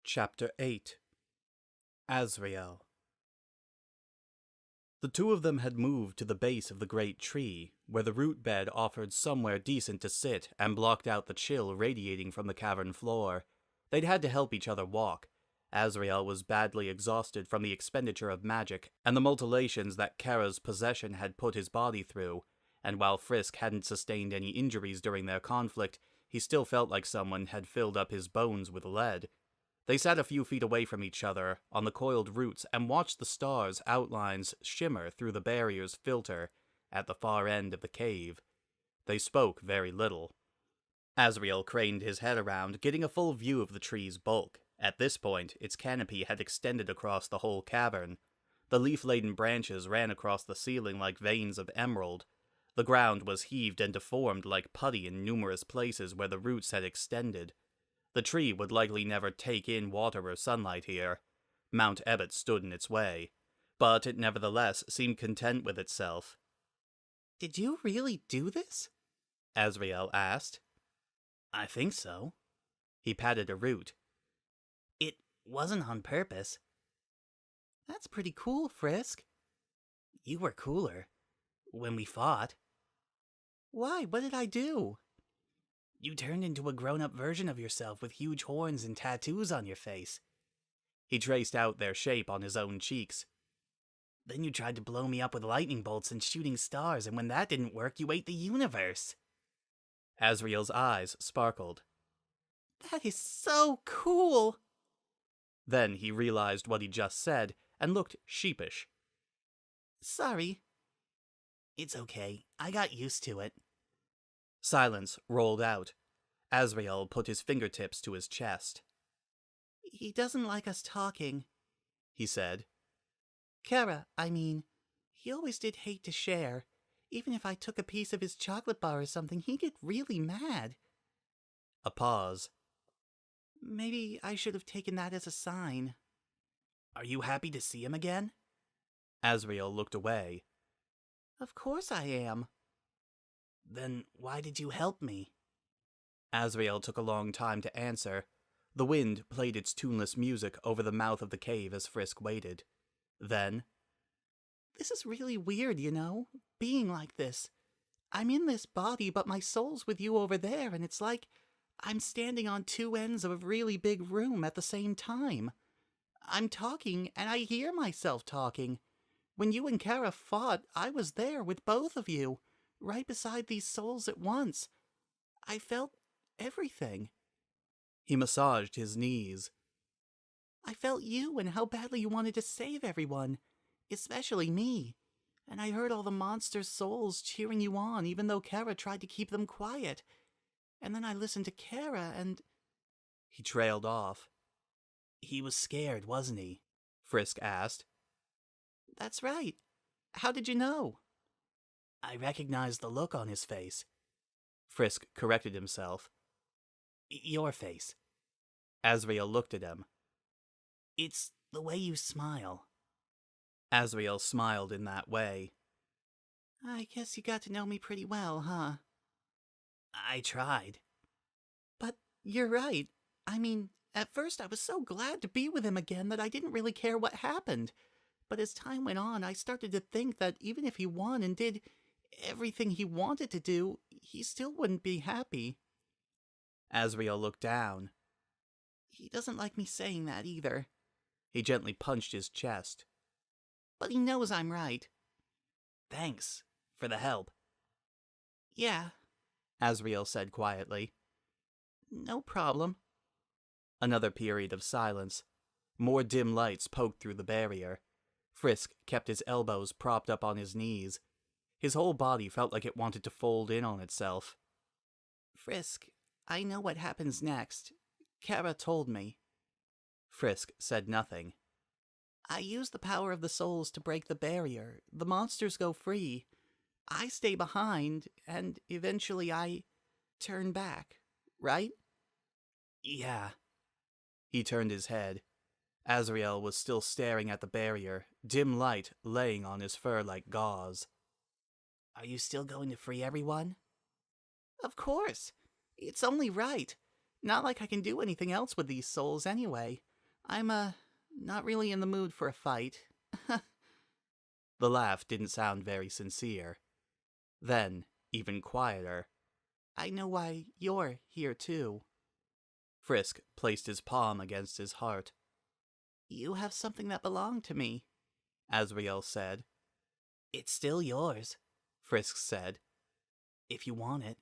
Chapter 8 Asriel. The two of them had moved to the base of the great tree, where the root bed offered somewhere decent to sit and blocked out the chill radiating from the cavern floor. They'd had to help each other walk. Asriel was badly exhausted from the expenditure of magic and the mutilations that Kara's possession had put his body through, and while Frisk hadn't sustained any injuries during their conflict, he still felt like someone had filled up his bones with lead. They sat a few feet away from each other on the coiled roots and watched the stars' outlines shimmer through the barrier's filter at the far end of the cave. They spoke very little. Asriel craned his head around, getting a full view of the tree's bulk. At this point, its canopy had extended across the whole cavern. The leaf-laden branches ran across the ceiling like veins of emerald. The ground was heaved and deformed like putty in numerous places where the roots had extended. The tree would likely never take in water or sunlight here. Mount Ebott stood in its way, but it nevertheless seemed content with itself. "Did you really do this?" Asriel asked. "I think so." He patted a root. "It wasn't on purpose." "That's pretty cool, Frisk." "You were cooler. When we fought." "Why? What did I do?" "You turned into a grown-up version of yourself with huge horns and tattoos on your face." He traced out their shape on his own cheeks. "Then you tried to blow me up with lightning bolts and shooting stars, and when that didn't work, you ate the universe." Asriel's eyes sparkled. "That is so cool!" Then he realized what he just said and looked sheepish. "Sorry." "It's okay. I got used to it." Silence rolled out. Asriel put his fingertips to his chest. "He doesn't like us talking," he said. "Kara, I mean. He always did hate to share. Even if I took a piece of his chocolate bar or something, he'd get really mad." A pause. "Maybe I should have taken that as a sign." "Are you happy to see him again?" Asriel looked away. "Of course I am." "Then why did you help me?" Asriel took a long time to answer. The wind played its tuneless music over the mouth of the cave as Frisk waited. Then, "This is really weird, being like this. I'm in this body, but my soul's with you over there, and it's like I'm standing on two ends of a really big room at the same time. I'm talking, and I hear myself talking. When you and Kara fought, I was there with both of you, right beside these souls at once. I felt everything." He massaged his knees. "I felt you and how badly you wanted to save everyone, especially me. And I heard all the monsters' souls cheering you on, even though Kara tried to keep them quiet. And then I listened to Kara and—" He trailed off. "He was scared, wasn't he?" Frisk asked. "That's right. How did you know?" "I recognized the look on his face." Frisk corrected himself. "Your face." Asriel looked at him. "It's the way you smile." Asriel smiled in that way. "I guess you got to know me pretty well, huh?" "I tried." "But you're right. I mean, at first I was so glad to be with him again that I didn't really care what happened. But as time went on, I started to think that even if he won and did everything he wanted to do, he still wouldn't be happy." Asriel looked down. "He doesn't like me saying that either." He gently punched his chest. "But he knows I'm right." "Thanks for the help." "Yeah," Asriel said quietly. "No problem." Another period of silence. More dim lights poked through the barrier. Frisk kept his elbows propped up on his knees. His whole body felt like it wanted to fold in on itself. "Frisk, I know what happens next. Kara told me." Frisk said nothing. "I use the power of the souls to break the barrier. The monsters go free. I stay behind, and eventually I turn back, right?" "Yeah." He turned his head. Asriel was still staring at the barrier, dim light laying on his fur like gauze. "Are you still going to free everyone?" "Of course. It's only right. Not like I can do anything else with these souls anyway. I'm, not really in the mood for a fight. The laugh didn't sound very sincere. Then, even quieter, I know why you're here, too. Frisk placed his palm against his heart. You have something that belonged to me, Asriel said. It's still yours, Frisk said. if you want it.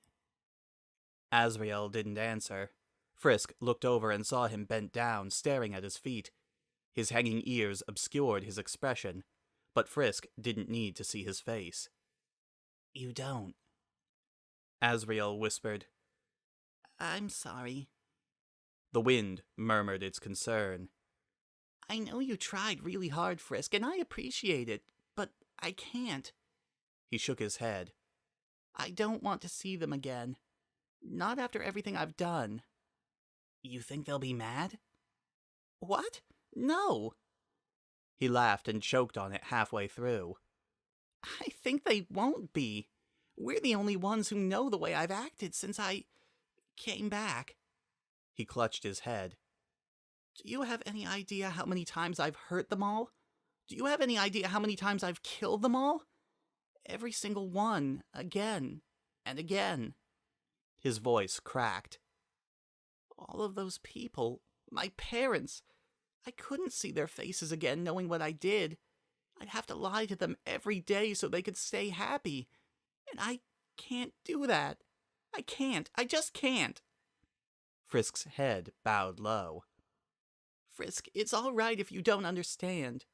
Asriel didn't answer. Frisk looked over and saw him bent down, staring at his feet. His hanging ears obscured his expression, but Frisk didn't need to see his face. You don't. Asriel whispered. I'm sorry. The wind murmured its concern. I know you tried really hard, Frisk, and I appreciate it, but I can't. He shook his head. I don't want to see them again. Not after everything I've done. You think they'll be mad? What? No. He laughed and choked on it halfway through. I think they won't be. We're the only ones who know the way I've acted since I came back. He clutched his head. Do you have any idea how many times I've hurt them all? Do you have any idea how many times I've killed them all? Every single one, again and again. His voice cracked. All of those people, my parents, I couldn't see their faces again knowing what I did. I'd have to lie to them every day so they could stay happy. And I can't do that. I can't. I just can't. Frisk's head bowed low. Frisk, it's all right if you don't understand.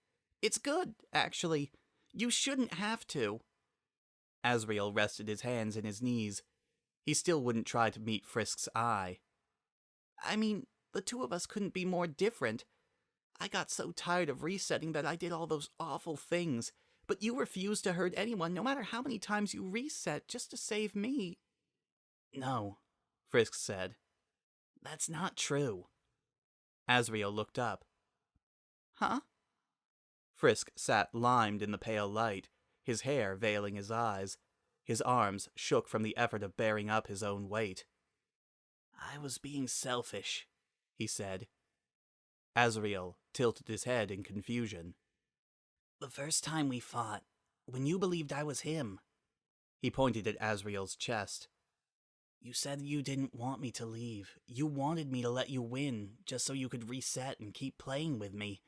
It's good, actually. You shouldn't have to. Asriel rested his hands in his knees. He still wouldn't try to meet Frisk's eye. I mean, the two of us couldn't be more different. I got so tired of resetting that I did all those awful things, but you refused to hurt anyone no matter how many times you reset just to save me. No, Frisk said. That's not true. Asriel looked up. Huh? Frisk sat limed in the pale light, his hair veiling his eyes. His arms shook from the effort of bearing up his own weight. I was being selfish, he said. Asriel tilted his head in confusion. The first time we fought, when you believed I was him. He pointed at Asriel's chest. You said you didn't want me to leave. You wanted me to let you win, just so you could reset and keep playing with me.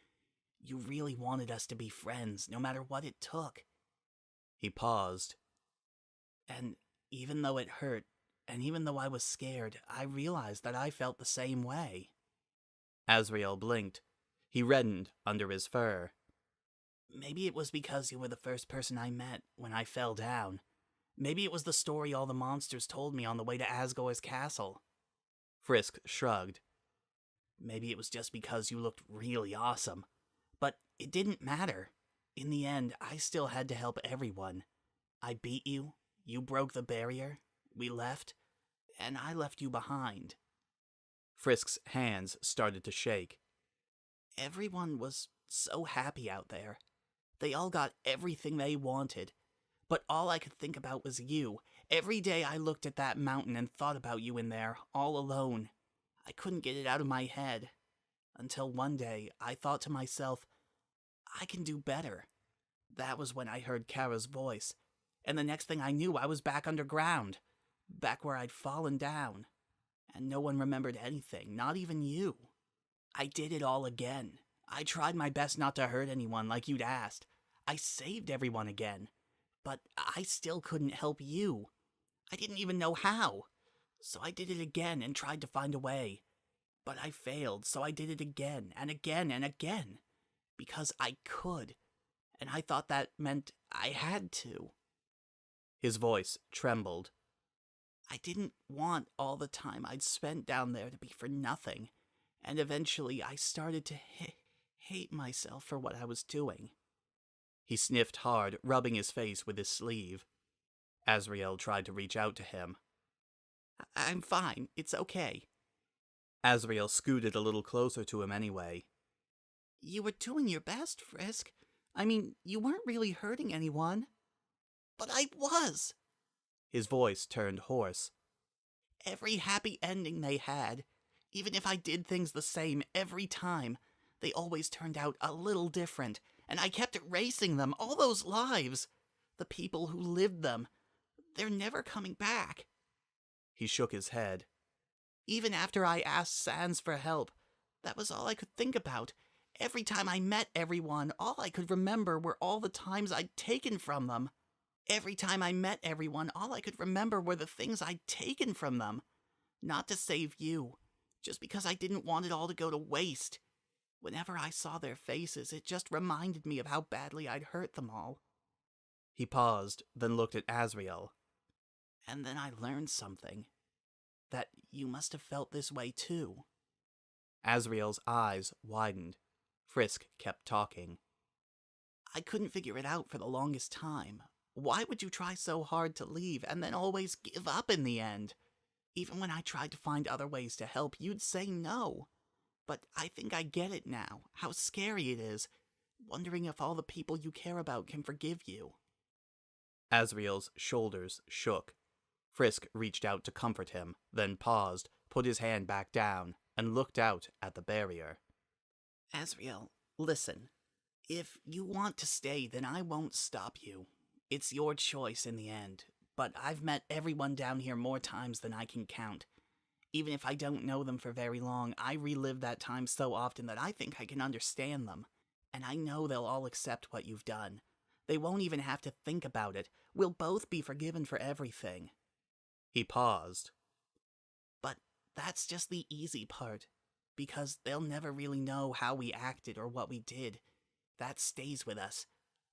You really wanted us to be friends, no matter what it took. He paused. And even though it hurt, and even though I was scared, I realized that I felt the same way. Asriel blinked. He reddened under his fur. Maybe it was because you were the first person I met when I fell down. Maybe it was the story all the monsters told me on the way to Asgor's castle. Frisk shrugged. Maybe it was just because you looked really awesome. But it didn't matter. In the end, I still had to help everyone. I beat you, you broke the barrier, we left, and I left you behind. Frisk's hands started to shake. Everyone was so happy out there. They all got everything they wanted. But all I could think about was you. Every day I looked at that mountain and thought about you in there, all alone. I couldn't get it out of my head. Until one day, I thought to myself, I can do better. That was when I heard Kara's voice. And the next thing I knew, I was back underground. Back where I'd fallen down. And no one remembered anything, not even you. I did it all again. I tried my best not to hurt anyone like you'd asked. I saved everyone again. But I still couldn't help you. I didn't even know how. So I did it again and tried to find a way. But I failed, so I did it again and again and again. Because I could. And I thought that meant I had to. His voice trembled. I didn't want all the time I'd spent down there to be for nothing. And eventually I started to hate myself for what I was doing. He sniffed hard, rubbing his face with his sleeve. Asriel tried to reach out to him. I'm fine. It's okay. Asriel scooted a little closer to him anyway. You were doing your best, Frisk. I mean, you weren't really hurting anyone. But I was. His voice turned hoarse. Every happy ending they had, even if I did things the same every time, They always turned out a little different, and I kept erasing them, all those lives. The people who lived them. They're never coming back. He shook his head. Even after I asked Sans for help, that was all I could think about. Every time I met everyone, all I could remember were all the times I'd taken from them. Every time I met everyone, all I could remember were the things I'd taken from them. Not to save you, just because I didn't want it all to go to waste. Whenever I saw their faces, it just reminded me of how badly I'd hurt them all. He paused, then looked at Asriel. And then I learned something. That you must have felt this way too. Asriel's eyes widened. Frisk kept talking. I couldn't figure it out for the longest time. Why would you try so hard to leave and then always give up in the end? Even when I tried to find other ways to help, you'd say no. But I think I get it now, how scary it is, wondering if all the people you care about can forgive you. Asriel's shoulders shook. Frisk reached out to comfort him, then paused, put his hand back down, and looked out at the barrier. Asriel, listen. If you want to stay, then I won't stop you. It's your choice in the end, but I've met everyone down here more times than I can count. Even if I don't know them for very long, I relive that time so often that I think I can understand them. And I know they'll all accept what you've done. They won't even have to think about it. We'll both be forgiven for everything. He paused. But that's just the easy part, because they'll never really know how we acted or what we did. That stays with us,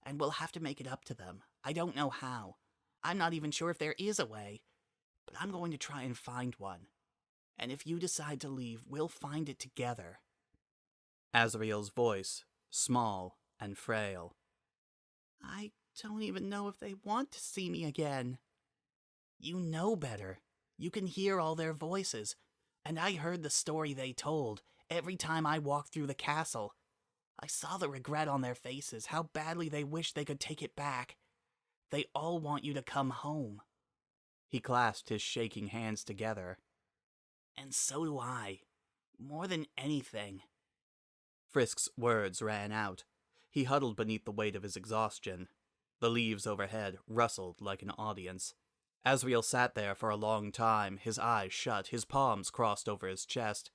and we'll have to make it up to them. I don't know how. I'm not even sure if there is a way, but I'm going to try and find one. And if you decide to leave, we'll find it together. Asriel's voice, small and frail. I don't even know if they want to see me again. You know better. You can hear all their voices, and I heard the story they told every time I walked through the castle. I saw the regret on their faces, how badly they wish they could take it back. They all want you to come home. He clasped his shaking hands together. And so do I. More than anything. Frisk's words ran out. He huddled beneath the weight of his exhaustion. The leaves overhead rustled like an audience. Asriel sat there for a long time, his eyes shut, his palms crossed over his chest.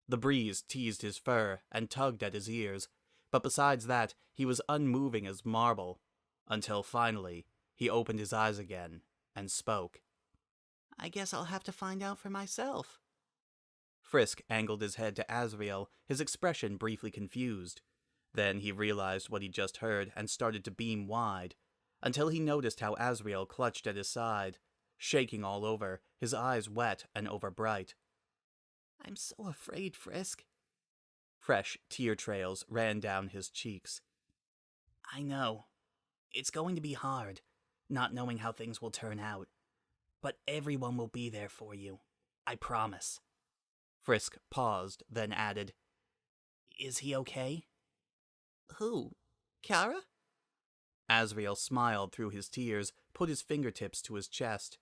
The breeze teased his fur and tugged at his ears, but besides that, he was unmoving as marble, until finally, he opened his eyes again and spoke. I guess I'll have to find out for myself. Frisk angled his head to Asriel, his expression briefly confused. Then he realized what he'd just heard and started to beam wide, until he noticed how Asriel clutched at his side, shaking all over, his eyes wet and overbright. I'm so afraid, Frisk. Fresh tear trails ran down his cheeks. I know. It's going to be hard, not knowing how things will turn out. But everyone will be there for you. I promise. Frisk paused, then added, Is he okay? Who? Kara? Asriel smiled through his tears, put his fingertips to his chest.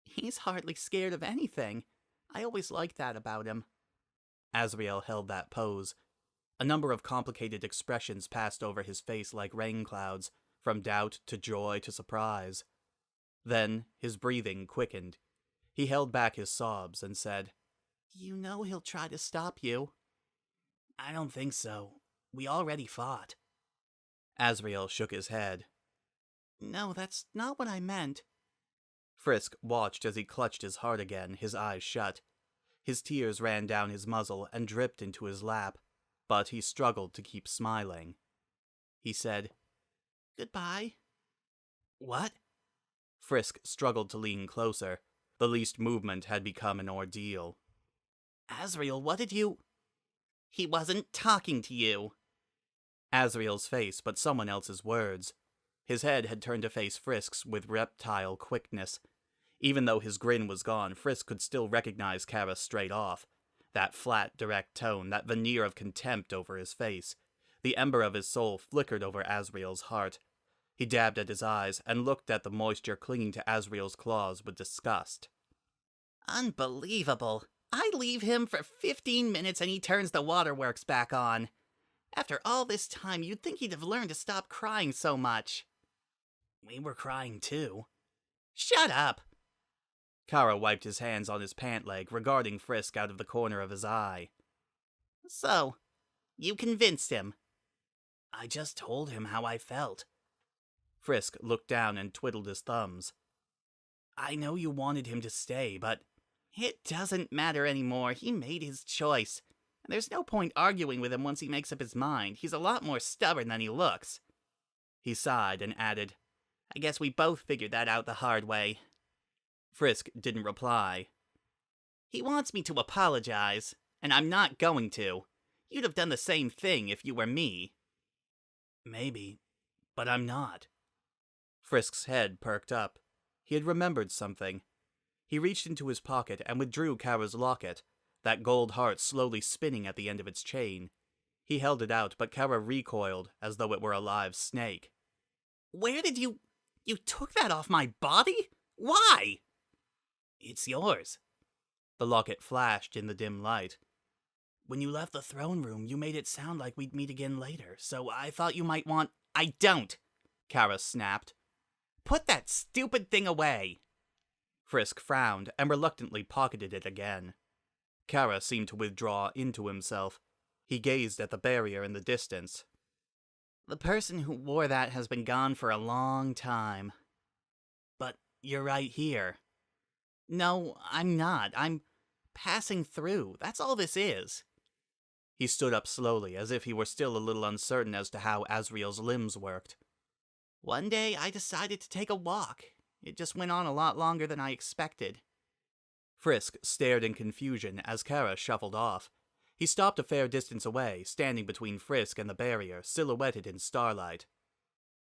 He's hardly scared of anything. I always liked that about him. Asriel held that pose. A number of complicated expressions passed over his face like rain clouds, from doubt to joy to surprise. Then his breathing quickened. He held back his sobs and said, You know he'll try to stop you. I don't think so. We already fought. Asriel shook his head. No, that's not what I meant. Frisk watched as he clutched his heart again, his eyes shut. His tears ran down his muzzle and dripped into his lap, but he struggled to keep smiling. He said, Goodbye. What? Frisk struggled to lean closer. The least movement had become an ordeal. Asriel, what did you... He wasn't talking to you. Asriel's face, but someone else's words. His head had turned to face Frisk's with reptile quickness. Even though his grin was gone, Frisk could still recognize Kara straight off. That flat, direct tone, that veneer of contempt over his face. The ember of his soul flickered over Asriel's heart. He dabbed at his eyes and looked at the moisture clinging to Asriel's claws with disgust. Unbelievable. I leave him for 15 minutes and he turns the waterworks back on. After all this time, you'd think he'd have learned to stop crying so much. We were crying too. Shut up! Kara wiped his hands on his pant leg, regarding Frisk out of the corner of his eye. So, you convinced him? I just told him how I felt. Frisk looked down and twiddled his thumbs. I know you wanted him to stay, but... It doesn't matter anymore. He made his choice. And there's no point arguing with him once he makes up his mind. He's a lot more stubborn than he looks. He sighed and added, I guess we both figured that out the hard way. Frisk didn't reply. He wants me to apologize, and I'm not going to. You'd have done the same thing if you were me. Maybe, but I'm not. Frisk's head perked up. He had remembered something. He reached into his pocket and withdrew Kara's locket, that gold heart slowly spinning at the end of its chain. He held it out, but Kara recoiled as though it were a live snake. Where did you took that off my body? Why? It's yours. The locket flashed in the dim light. When you left the throne room, you made it sound like we'd meet again later, so I thought you might want... I don't, Kara snapped. Put that stupid thing away. Frisk frowned and reluctantly pocketed it again. Kara seemed to withdraw into himself. He gazed at the barrier in the distance. The person who wore that has been gone for a long time. But you're right here. No, I'm not. I'm passing through. That's all this is. He stood up slowly, as if he were still a little uncertain as to how Asriel's limbs worked. One day, I decided to take a walk. It just went on a lot longer than I expected. Frisk stared in confusion as Kara shuffled off. He stopped a fair distance away, standing between Frisk and the barrier, silhouetted in starlight.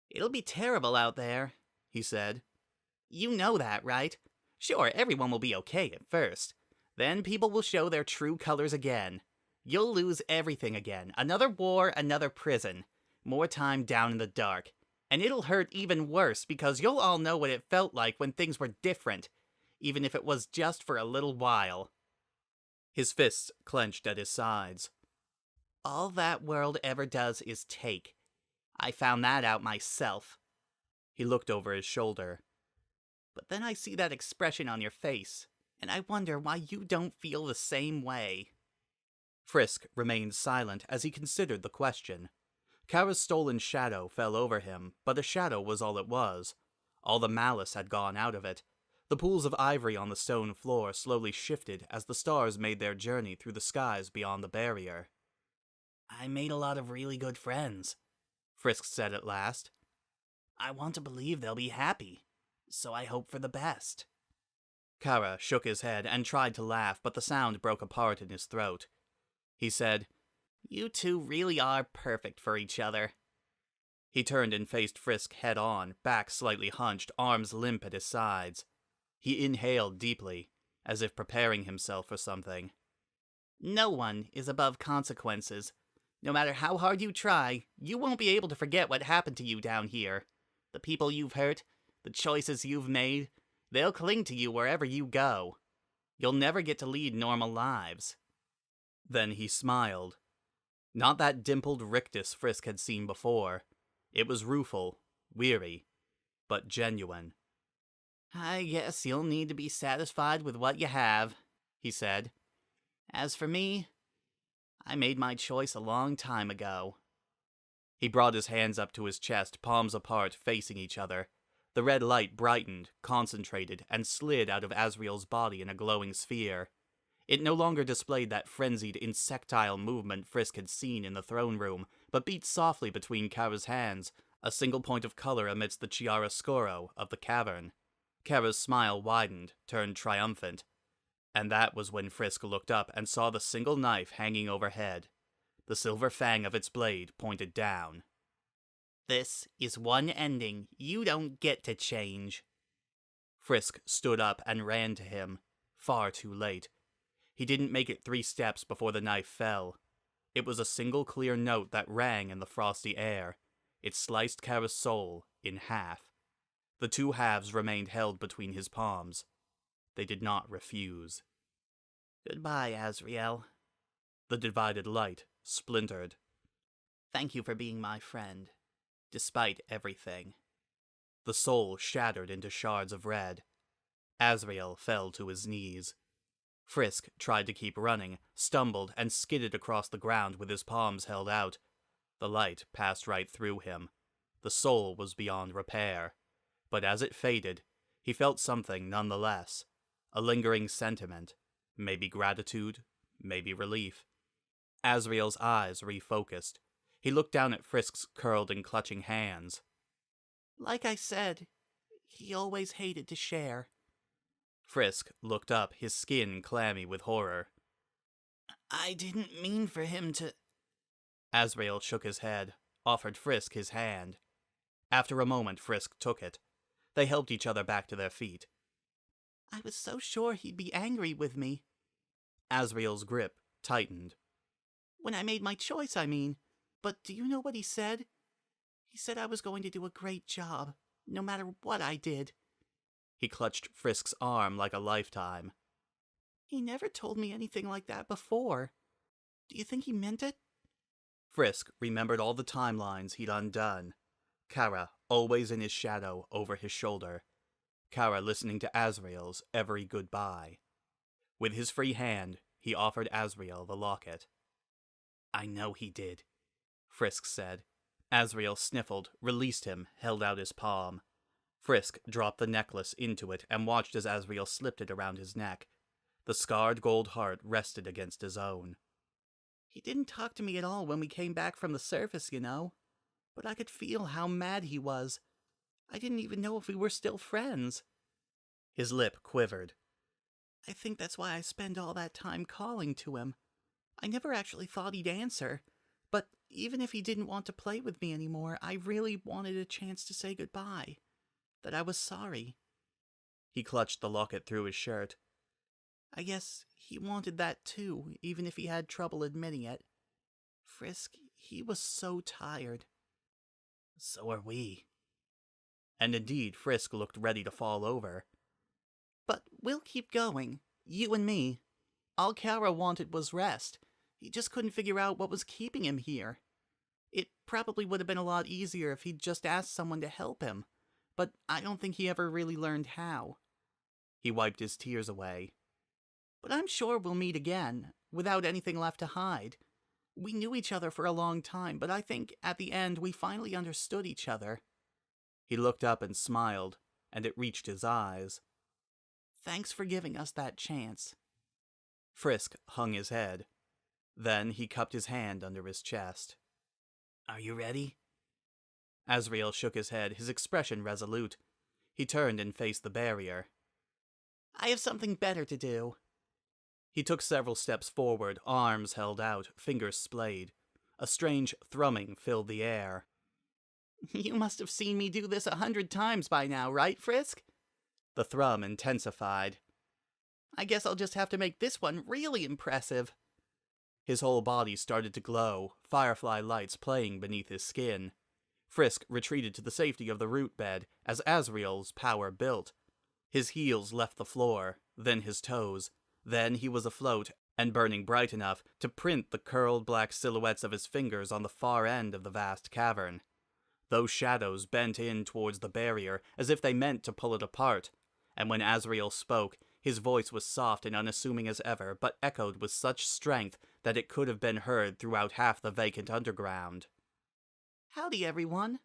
It'll be terrible out there, he said. You know that, right? Sure, everyone will be okay at first. Then people will show their true colors again. You'll lose everything again. Another war, another prison. More time down in the dark. And it'll hurt even worse because you'll all know what it felt like when things were different, even if it was just for a little while. His fists clenched at his sides. All that world ever does is take. I found that out myself. He looked over his shoulder. But then I see that expression on your face, and I wonder why you don't feel the same way. Frisk remained silent as he considered the question. Kara's stolen shadow fell over him, but a shadow was all it was. All the malice had gone out of it. The pools of ivory on the stone floor slowly shifted as the stars made their journey through the skies beyond the barrier. I made a lot of really good friends, Frisk said at last. I want to believe they'll be happy, so I hope for the best. Kara shook his head and tried to laugh, but the sound broke apart in his throat. He said, You two really are perfect for each other. He turned and faced Frisk head-on, back slightly hunched, arms limp at his sides. He inhaled deeply, as if preparing himself for something. No one is above consequences. No matter how hard you try, you won't be able to forget what happened to you down here. The people you've hurt, the choices you've made, they'll cling to you wherever you go. You'll never get to lead normal lives. Then he smiled. Not that dimpled rictus Frisk had seen before. It was rueful, weary, but genuine. I guess you'll need to be satisfied with what you have, he said. As for me, I made my choice a long time ago. He brought his hands up to his chest, palms apart, facing each other. The red light brightened, concentrated, and slid out of Asriel's body in a glowing sphere. It no longer displayed that frenzied, insectile movement Frisk had seen in the throne room, but beat softly between Kara's hands, a single point of color amidst the chiaroscuro of the cavern. Kara's smile widened, turned triumphant. And that was when Frisk looked up and saw the single knife hanging overhead. The silver fang of its blade pointed down. This is one ending you don't get to change. Frisk stood up and ran to him, far too late. He didn't make it 3 steps before the knife fell. It was a single clear note that rang in the frosty air. It sliced Kara's soul in half. The 2 halves remained held between his palms. They did not refuse. Goodbye, Asriel. The divided light splintered. Thank you for being my friend, despite everything. The soul shattered into shards of red. Asriel fell to his knees. Frisk tried to keep running, stumbled, and skidded across the ground with his palms held out. The light passed right through him. The soul was beyond repair. But as it faded, he felt something nonetheless. A lingering sentiment. Maybe gratitude, maybe relief. Asriel's eyes refocused. He looked down at Frisk's curled and clutching hands. Like I said, he always hated to share. Frisk looked up, his skin clammy with horror. I didn't mean for him to... Asriel shook his head, offered Frisk his hand. After a moment, Frisk took it. They helped each other back to their feet. I was so sure he'd be angry with me. Asriel's grip tightened. When I made my choice, I mean. But do you know what he said? He said I was going to do a great job, no matter what I did. He clutched Frisk's arm like a lifetime. He never told me anything like that before. Do you think he meant it? Frisk remembered all the timelines he'd undone. Kara always in his shadow over his shoulder. Kara listening to Asriel's every goodbye. With his free hand, he offered Asriel the locket. I know he did, Frisk said. Asriel sniffled, released him, held out his palm. Frisk dropped the necklace into it and watched as Asriel slipped it around his neck. The scarred gold heart rested against his own. He didn't talk to me at all when we came back from the surface, you know. But I could feel how mad he was. I didn't even know if we were still friends. His lip quivered. I think that's why I spend all that time calling to him. I never actually thought he'd answer. But even if he didn't want to play with me anymore, I really wanted a chance to say goodbye. That I was sorry. He clutched the locket through his shirt. I guess he wanted that too, even if he had trouble admitting it. Frisk, he was so tired. So are we. And indeed, Frisk looked ready to fall over. But we'll keep going, you and me. All Kara wanted was rest. He just couldn't figure out what was keeping him here. It probably would have been a lot easier if he'd just asked someone to help him, but I don't think he ever really learned how. He wiped his tears away. But I'm sure we'll meet again, without anything left to hide. We knew each other for a long time, but I think at the end we finally understood each other. He looked up and smiled, and it reached his eyes. Thanks for giving us that chance. Frisk hung his head. Then he cupped his hand under his chest. Are you ready? Asriel shook his head, his expression resolute. He turned and faced the barrier. I have something better to do. He took several steps forward, arms held out, fingers splayed. A strange thrumming filled the air. You must have seen me do this 100 times by now, right, Frisk? The thrum intensified. I guess I'll just have to make this one really impressive. His whole body started to glow, firefly lights playing beneath his skin. Frisk retreated to the safety of the root bed as Asriel's power built. His heels left the floor, then his toes. Then he was afloat and burning bright enough to print the curled black silhouettes of his fingers on the far end of the vast cavern. Those shadows bent in towards the barrier as if they meant to pull it apart, and when Asriel spoke, his voice was soft and unassuming as ever, but echoed with such strength that it could have been heard throughout half the vacant underground. Howdy, everyone.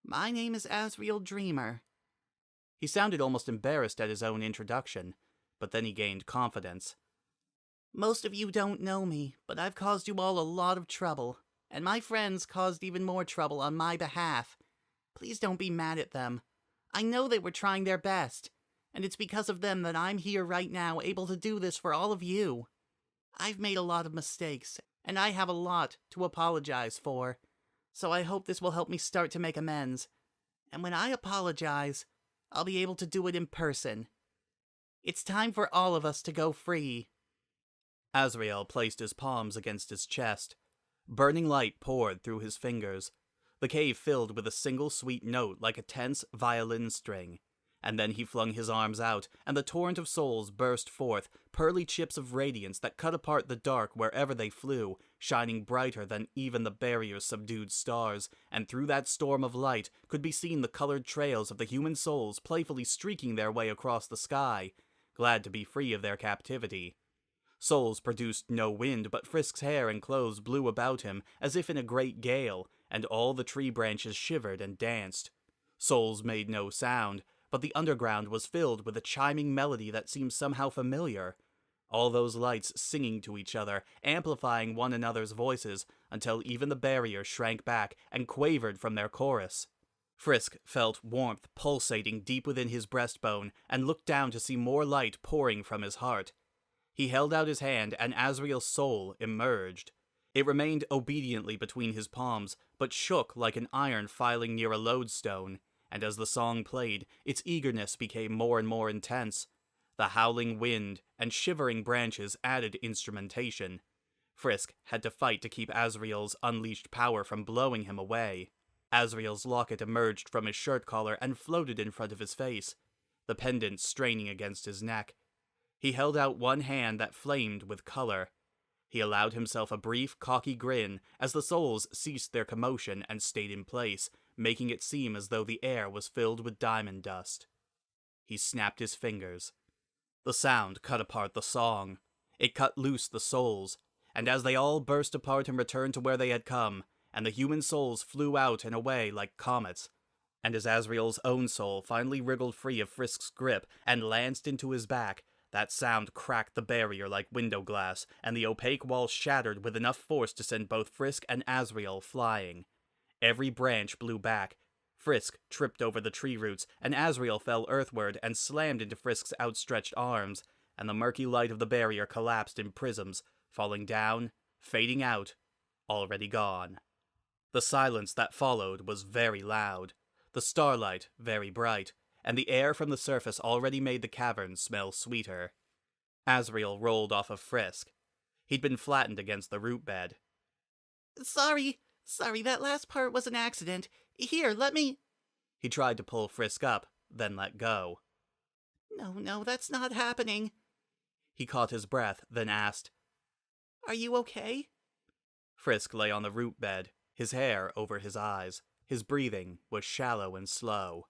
My name is Asriel Dreamer. He sounded almost embarrassed at his own introduction, but then he gained confidence. Most of you don't know me, but I've caused you all a lot of trouble, and my friends caused even more trouble on my behalf. Please don't be mad at them. I know they were trying their best, and it's because of them that I'm here right now, able to do this for all of you. I've made a lot of mistakes, and I have a lot to apologize for, so I hope this will help me start to make amends. And when I apologize, I'll be able to do it in person. It's time for all of us to go free. Asriel placed his palms against his chest. Burning light poured through his fingers. The cave filled with a single sweet note like a tense violin string. And then he flung his arms out, and the torrent of souls burst forth, pearly chips of radiance that cut apart the dark wherever they flew, shining brighter than even the barrier's subdued stars, and through that storm of light could be seen the colored trails of the human souls playfully streaking their way across the sky, glad to be free of their captivity. Souls produced no wind, but Frisk's hair and clothes blew about him as if in a great gale, and all the tree branches shivered and danced. Souls made no sound, but the underground was filled with a chiming melody that seemed somehow familiar. All those lights singing to each other, amplifying one another's voices, until even the barrier shrank back and quavered from their chorus. Frisk felt warmth pulsating deep within his breastbone and looked down to see more light pouring from his heart. He held out his hand and Asriel's soul emerged. It remained obediently between his palms, but shook like an iron filing near a lodestone, and as the song played, its eagerness became more and more intense. The howling wind and shivering branches added instrumentation. Frisk had to fight to keep Asriel's unleashed power from blowing him away. Asriel's locket emerged from his shirt collar and floated in front of his face, the pendant straining against his neck. He held out one hand that flamed with color. He allowed himself a brief, cocky grin as the souls ceased their commotion and stayed in place, making it seem as though the air was filled with diamond dust. He snapped his fingers. The sound cut apart the song. It cut loose the souls, and as they all burst apart and returned to where they had come, and the human souls flew out and away like comets, and as Asriel's own soul finally wriggled free of Frisk's grip and lanced into his back, that sound cracked the barrier like window glass, and the opaque wall shattered with enough force to send both Frisk and Asriel flying. Every branch blew back. Frisk tripped over the tree roots, and Asriel fell earthward and slammed into Frisk's outstretched arms, and the murky light of the barrier collapsed in prisms, falling down, fading out, already gone. The silence that followed was very loud, the starlight very bright, and the air from the surface already made the cavern smell sweeter. Asriel rolled off of Frisk. He'd been flattened against the root bed. Sorry, that last part was an accident. Here, let me... He tried to pull Frisk up, then let go. No, that's not happening. He caught his breath, then asked, Are you okay? Frisk lay on the root bed, his hair over his eyes. His breathing was shallow and slow.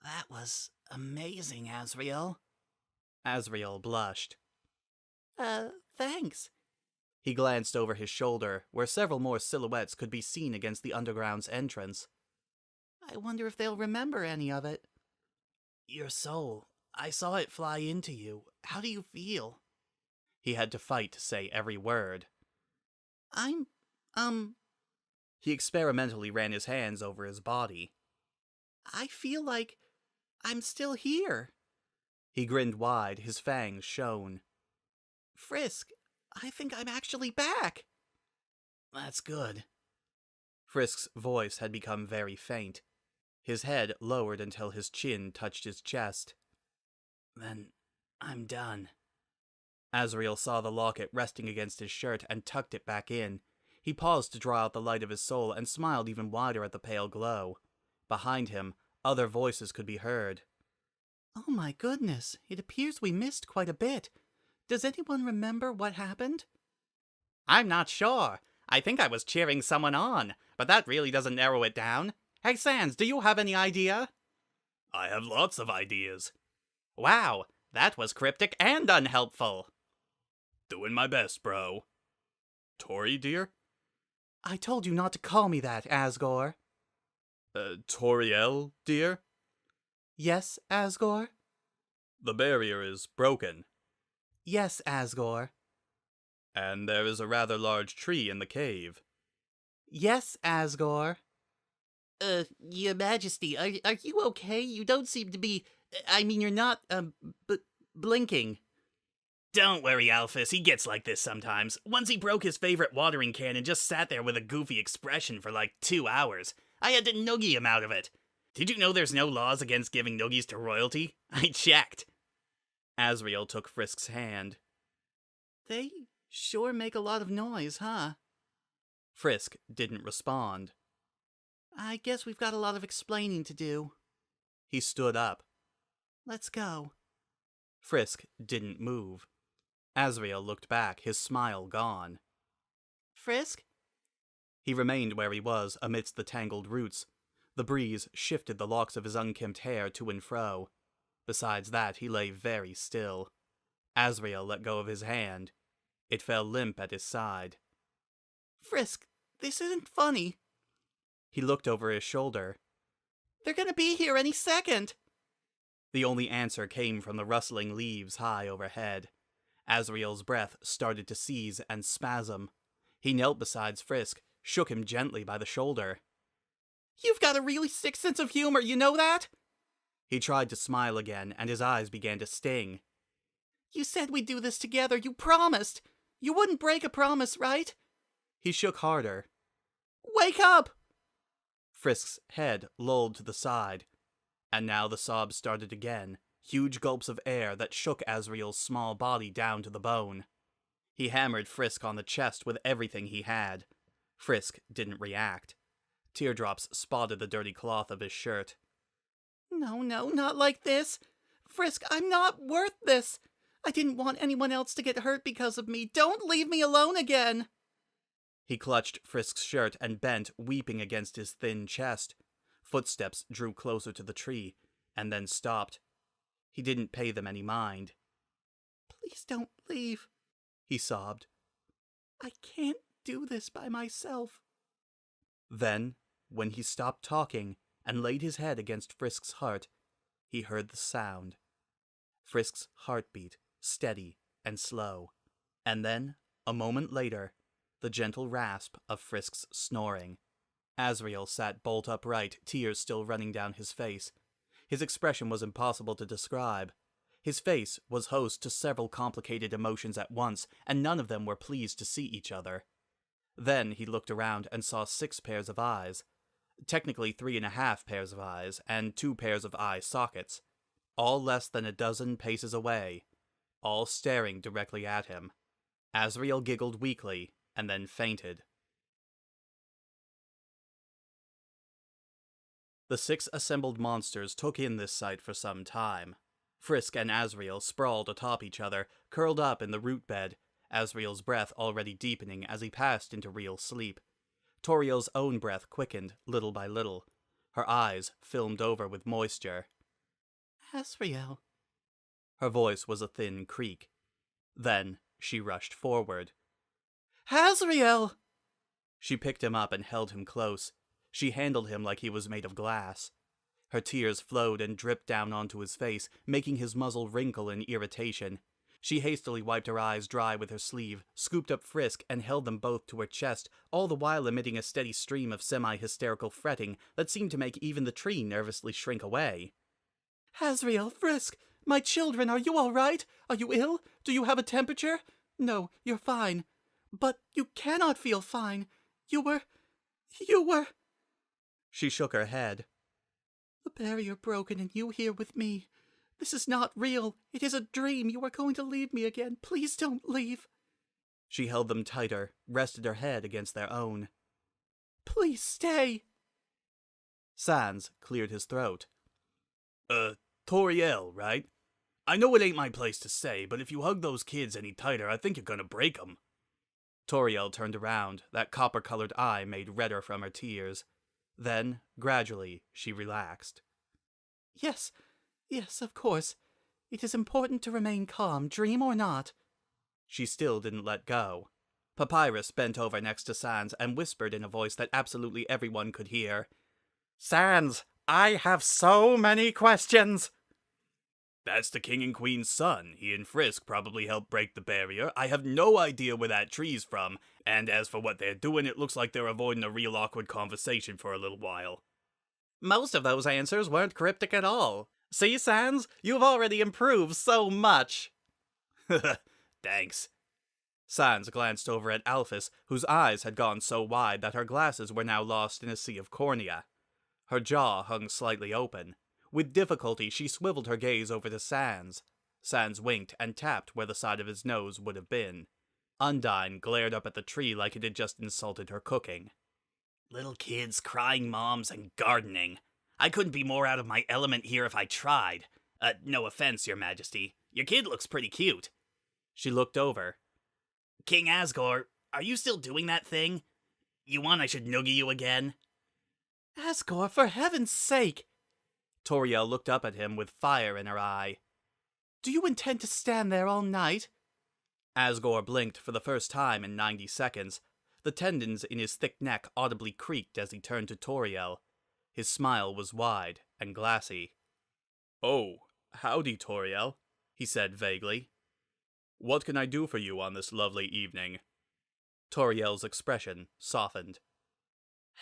That was amazing, Asriel. Asriel blushed. Thanks. He glanced over his shoulder, where several more silhouettes could be seen against the underground's entrance. I wonder if they'll remember any of it. Your soul. I saw it fly into you. How do you feel? He had to fight to say every word. He experimentally ran his hands over his body. I feel like I'm still here. He grinned wide, his fangs shone. Frisk, I think I'm actually back. That's good. Frisk's voice had become very faint. His head lowered until his chin touched his chest. Then I'm done. Asriel saw the locket resting against his shirt and tucked it back in. He paused to draw out the light of his soul and smiled even wider at the pale glow. Behind him, other voices could be heard. Oh my goodness, it appears we missed quite a bit. Does anyone remember what happened? I'm not sure. I think I was cheering someone on, but that really doesn't narrow it down. Hey Sans, do you have any idea? I have lots of ideas. Wow, that was cryptic and unhelpful. Doing my best, bro. Tori, dear? I told you not to call me that, Asgore. Toriel, dear? Yes, Asgore? The barrier is broken. Yes, Asgore. And there is a rather large tree in the cave. Yes, Asgore. Your Majesty, are you okay? You don't seem to be... you're not, blinking. Don't worry, Alphys, he gets like this sometimes. Once he broke his favorite watering can and just sat there with a goofy expression for like 2 hours. I had to noogie him out of it. Did you know there's no laws against giving noogies to royalty? I checked. Asriel took Frisk's hand. They sure make a lot of noise, huh? Frisk didn't respond. I guess we've got a lot of explaining to do. He stood up. Let's go. Frisk didn't move. Asriel looked back, his smile gone. Frisk? He remained where he was, amidst the tangled roots. The breeze shifted the locks of his unkempt hair to and fro. Besides that, he lay very still. Asriel let go of his hand. It fell limp at his side. Frisk, this isn't funny. He looked over his shoulder. They're gonna be here any second. The only answer came from the rustling leaves high overhead. Asriel's breath started to seize and spasm. He knelt beside Frisk, shook him gently by the shoulder. You've got a really sick sense of humor, you know that? He tried to smile again, and his eyes began to sting. You said we'd do this together, you promised. You wouldn't break a promise, right? He shook harder. Wake up! Frisk's head lolled to the side, and now the sobs started again, huge gulps of air that shook Asriel's small body down to the bone. He hammered Frisk on the chest with everything he had. Frisk didn't react. Teardrops spotted the dirty cloth of his shirt. No, not like this. Frisk, I'm not worth this. I didn't want anyone else to get hurt because of me. Don't leave me alone again. He clutched Frisk's shirt and bent, weeping against his thin chest. Footsteps drew closer to the tree, and then stopped. He didn't pay them any mind. Please don't leave, he sobbed. I can't do this by myself. Then, when he stopped talking and laid his head against Frisk's heart, he heard the sound. Frisk's heartbeat, steady and slow. And then, a moment later, the gentle rasp of Frisk's snoring. Asriel sat bolt upright, tears still running down his face. His expression was impossible to describe. His face was host to several complicated emotions at once, and none of them were pleased to see each other. Then he looked around and saw 6 pairs of eyes. Technically 3.5 pairs of eyes, and 2 pairs of eye sockets. All less than a dozen paces away. All staring directly at him. Asriel giggled weakly, and then fainted. The 6 assembled monsters took in this sight for some time. Frisk and Asriel sprawled atop each other, curled up in the root bed, Asriel's breath already deepening as he passed into real sleep. Toriel's own breath quickened, little by little. Her eyes filmed over with moisture. Asriel. Her voice was a thin creak. Then she rushed forward. Asriel! She picked him up and held him close. She handled him like he was made of glass. Her tears flowed and dripped down onto his face, making his muzzle wrinkle in irritation. She hastily wiped her eyes dry with her sleeve, scooped up Frisk, and held them both to her chest, all the while emitting a steady stream of semi-hysterical fretting that seemed to make even the tree nervously shrink away. Asriel, Frisk, my children, are you all right? Are you ill? Do you have a temperature? No, you're fine. But you cannot feel fine. You were... She shook her head. The barrier broken and you here with me. This is not real. It is a dream. You are going to leave me again. Please don't leave. She held them tighter, rested her head against their own. Please stay. Sans cleared his throat. Toriel, right? I know it ain't my place to say, but if you hug those kids any tighter, I think you're gonna break 'em. Toriel turned around, that copper-colored eye made redder from her tears. Then, gradually, she relaxed. Yes, of course. It is important to remain calm, dream or not. She still didn't let go. Papyrus bent over next to Sans and whispered in a voice that absolutely everyone could hear. Sans, I have so many questions! That's the king and queen's son. He and Frisk probably helped break the barrier. I have no idea where that tree's from, and as for what they're doing, it looks like they're avoiding a real awkward conversation for a little while. Most of those answers weren't cryptic at all. See, Sans? You've already improved so much. Thanks. Sans glanced over at Alphys, whose eyes had gone so wide that her glasses were now lost in a sea of cornea. Her jaw hung slightly open. With difficulty, she swiveled her gaze over to Sans. Sans winked and tapped where the side of his nose would have been. Undine glared up at the tree like it had just insulted her cooking. Little kids, crying moms, and gardening. I couldn't be more out of my element here if I tried. No offense, your majesty. Your kid looks pretty cute. She looked over. King Asgore, are you still doing that thing? You want I should noogie you again? Asgore, for heaven's sake! Toriel looked up at him with fire in her eye. Do you intend to stand there all night? Asgore blinked for the first time in 90 seconds. The tendons in his thick neck audibly creaked as he turned to Toriel. His smile was wide and glassy. "Oh, howdy, Toriel," he said vaguely. "What can I do for you on this lovely evening?" Toriel's expression softened.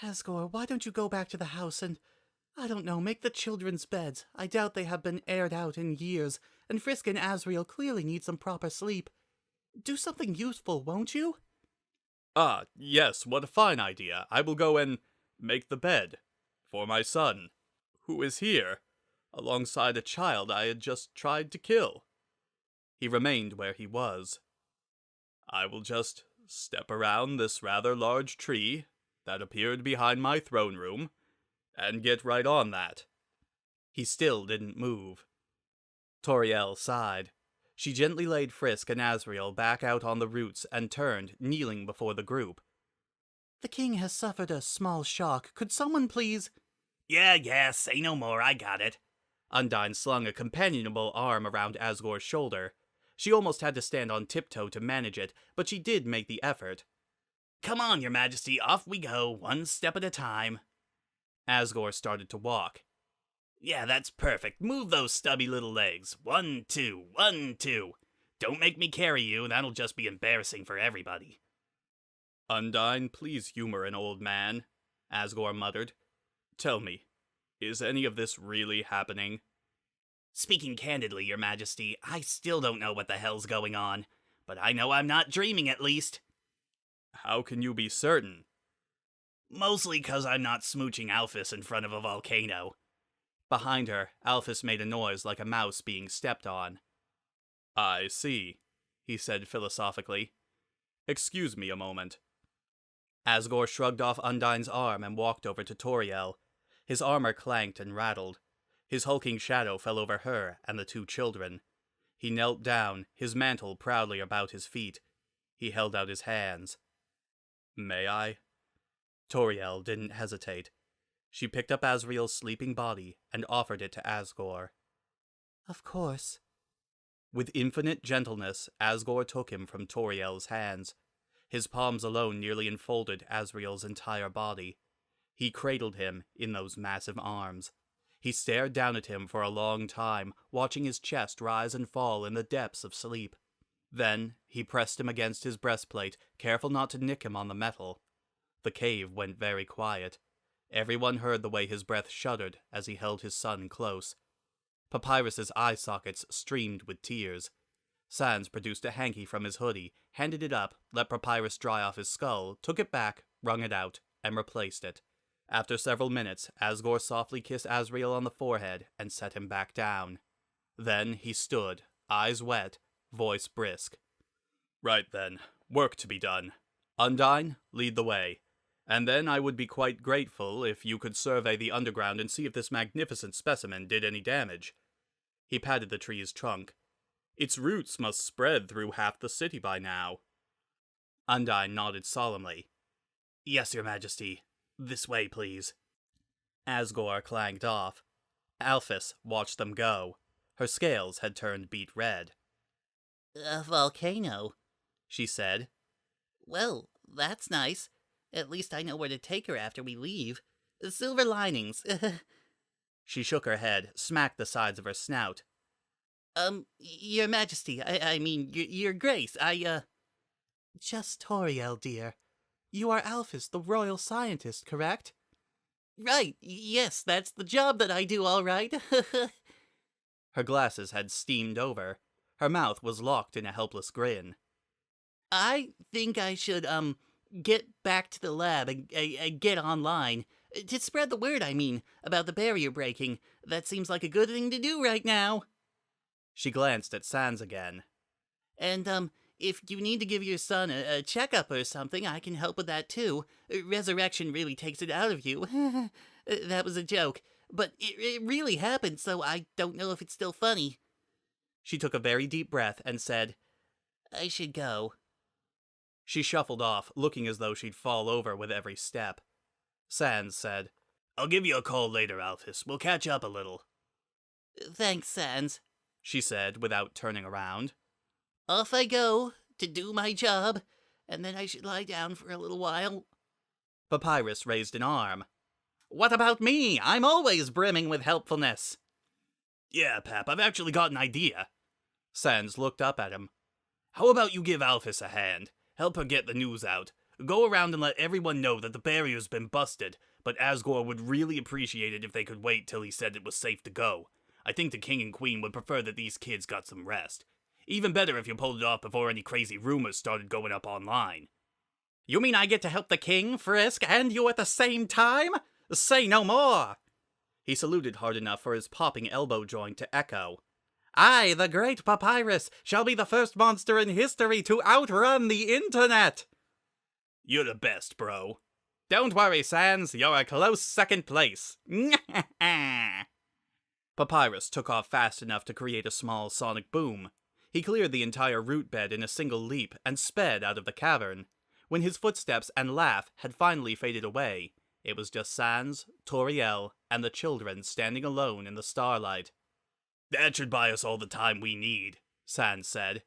Asgore, why don't you go back to the house and, I don't know, make the children's beds? I doubt they have been aired out in years, and Frisk and Asriel clearly need some proper sleep. Do something useful, won't you? Ah, yes, what a fine idea. I will go and make the bed. For my son, who is here, alongside a child I had just tried to kill. He remained where he was. I will just step around this rather large tree that appeared behind my throne room, and get right on that. He still didn't move. Toriel sighed. She gently laid Frisk and Asriel back out on the roots and turned, kneeling before the group. The king has suffered a small shock. Could someone please— Yeah, say no more, I got it. Undyne slung a companionable arm around Asgore's shoulder. She almost had to stand on tiptoe to manage it, but she did make the effort. Come on, your majesty, off we go, one step at a time. Asgore started to walk. Yeah, that's perfect. Move those stubby little legs. 1, 2, 1, 2. Don't make me carry you, that'll just be embarrassing for everybody. Undyne, please humor an old man, Asgore muttered. Tell me, is any of this really happening? Speaking candidly, your majesty, I still don't know what the hell's going on, but I know I'm not dreaming at least. How can you be certain? Mostly 'cause I'm not smooching Alphys in front of a volcano. Behind her, Alphys made a noise like a mouse being stepped on. I see, he said philosophically. Excuse me a moment. Asgore shrugged off Undyne's arm and walked over to Toriel. His armor clanked and rattled. His hulking shadow fell over her and the two children. He knelt down, his mantle proudly about his feet. He held out his hands. May I? Toriel didn't hesitate. She picked up Asriel's sleeping body and offered it to Asgore. Of course. With infinite gentleness, Asgore took him from Toriel's hands. His palms alone nearly enfolded Asriel's entire body. He cradled him in those massive arms. He stared down at him for a long time, watching his chest rise and fall in the depths of sleep. Then he pressed him against his breastplate, careful not to nick him on the metal. The cave went very quiet. Everyone heard the way his breath shuddered as he held his son close. Papyrus's eye sockets streamed with tears. Sans produced a hanky from his hoodie, handed it up, let Papyrus dry off his skull, took it back, wrung it out, and replaced it. After several minutes, Asgore softly kissed Asriel on the forehead and set him back down. Then he stood, eyes wet, voice brisk. Right then, work to be done. Undyne, lead the way. And then I would be quite grateful if you could survey the underground and see if this magnificent specimen did any damage. He patted the tree's trunk. Its roots must spread through half the city by now. Undyne nodded solemnly. Yes, your majesty. This way, please. Asgore clanged off. Alphys watched them go. Her scales had turned beet red. A volcano, she said. Well, that's nice. At least I know where to take her after we leave. Silver linings. She shook her head, smacked the sides of her snout. Your majesty, I mean, your grace, Just Toriel, dear. You are Alphys, the royal scientist, correct? Right, yes, that's the job that I do, all right. Her glasses had steamed over. Her mouth was locked in a helpless grin. I think I should, get back to the lab and get online. To spread the word, I mean, about the barrier breaking. That seems like a good thing to do right now. She glanced at Sans again. And, if you need to give your son a checkup or something, I can help with that too. Resurrection really takes it out of you. That was a joke. but it really happened, so I don't know if it's still funny. She took a very deep breath and said, I should go. She shuffled off, looking as though she'd fall over with every step. Sans said, I'll give you a call later, Alphys. We'll catch up a little. Thanks, Sans, she said without turning around. Off I go to do my job, and then I should lie down for a little while. Papyrus raised an arm. What about me? I'm always brimming with helpfulness. Yeah, Pap, I've actually got an idea. Sans looked up at him. How about you give Alphys a hand? Help her get the news out. Go around and let everyone know that the barrier's been busted, but Asgore would really appreciate it if they could wait till he said it was safe to go. I think the king and queen would prefer that these kids got some rest. Even better if you pulled it off before any crazy rumors started going up online. You mean I get to help the king, Frisk, and you at the same time? Say no more! He saluted hard enough for his popping elbow joint to echo. I, the great Papyrus, shall be the first monster in history to outrun the internet! You're the best, bro. Don't worry, Sans, you're a close second place. Papyrus took off fast enough to create a small sonic boom. He cleared the entire root bed in a single leap and sped out of the cavern. When his footsteps and laugh had finally faded away, it was just Sans, Toriel, and the children standing alone in the starlight. That should buy us all the time we need, Sans said.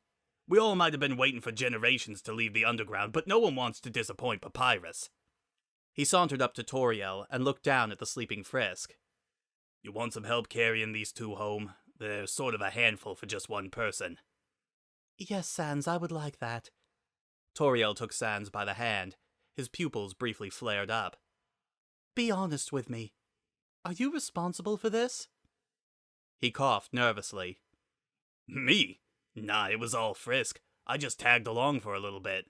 We all might have been waiting for generations to leave the underground, but no one wants to disappoint Papyrus. He sauntered up to Toriel and looked down at the sleeping Frisk. You want some help carrying these two home? They're sort of a handful for just one person. Yes, Sans, I would like that. Toriel took Sans by the hand. His pupils briefly flared up. Be honest with me. Are you responsible for this? He coughed nervously. Me? Nah, it was all Frisk. I just tagged along for a little bit.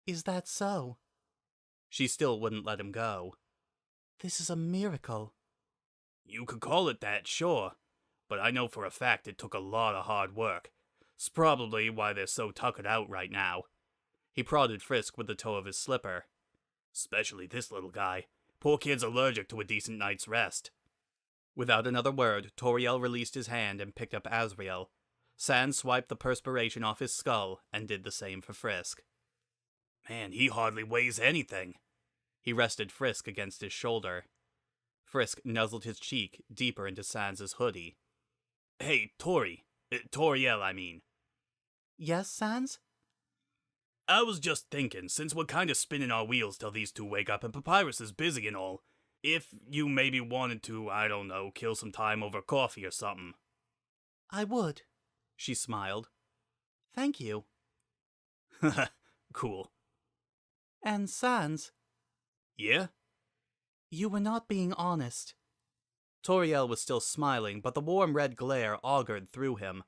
Is that so? She still wouldn't let him go. This is a miracle. You could call it that, sure. But I know for a fact it took a lot of hard work. It's probably why they're so tuckered out right now. He prodded Frisk with the toe of his slipper. Especially this little guy. Poor kid's allergic to a decent night's rest. Without another word, Toriel released his hand and picked up Asriel. Sans swiped the perspiration off his skull and did the same for Frisk. Man, he hardly weighs anything. He rested Frisk against his shoulder. Frisk nuzzled his cheek deeper into Sans's hoodie. Hey, Toriel, I mean. Yes, Sans? I was just thinking, since we're kind of spinning our wheels till these two wake up and Papyrus is busy and all, if you maybe wanted to, I don't know, kill some time over coffee or something. I would. She smiled. Thank you. Cool. And Sans? Yeah? You were not being honest. Toriel was still smiling, but the warm red glare augured through him.